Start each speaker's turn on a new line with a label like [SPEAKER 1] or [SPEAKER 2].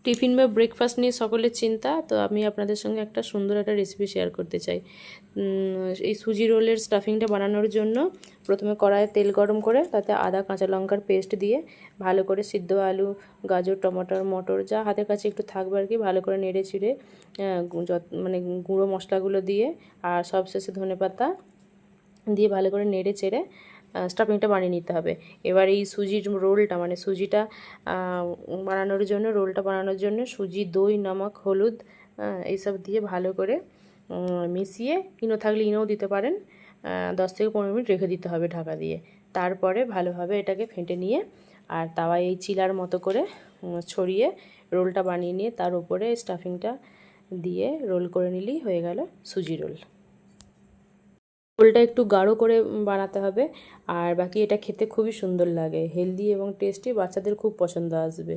[SPEAKER 1] Tiffin বা breakfast নিয়ে সকলের চিন্তা, তো আমি আপনাদের সঙ্গে একটা সুন্দর একটা রেসিপি শেয়ার করতে চাই। এই সুজি রোলের স্টাফিংটা বানানোর জন্য প্রথমে কড়াইয়ে তেল গরম করে তাতে আদা কাঁচা লঙ্কার পেস্ট দিয়ে ভালো করে সিদ্ধ আলু, গাজর, টমাটোর, মটর যা হাতের কাছে একটু থাকবে আর কি ভালো করে নেড়ে চিড়ে মানে গুঁড়ো মশলাগুলো দিয়ে আর সবশেষে ধনেপাতা দিয়ে ভালো করে নেড়ে চেড়ে স্টাফিংটা বানিয়ে নিতে হবে। এবার এই সুজির রোলটা মানে সুজিটা রোলটা বানানোর জন্য সুজি, দই, নমক, হলুদ এইসব দিয়ে ভালো করে মিশিয়ে, ইনো থাকলে ইনোও দিতে পারেন, 10 থেকে 15 মিনিট রেখে দিতে হবে ঢাকা দিয়ে। তারপরে ভালোভাবে এটাকে ফেটে নিয়ে আর তাওয়ায় এই চিলার মতো করে ছড়িয়ে রোলটা বানিয়ে নিয়ে তার উপরে স্টাফিংটা দিয়ে রোল করে নিলেই হয়ে গেল সুজি রোল। রোলটা একটু গাঢ় করে বানাতে হবে, আর বাকি এটা খেতে খুবই সুন্দর লাগে, হেলদি এবং টেস্টি, বাচ্চাদের খুব পছন্দ আসবে।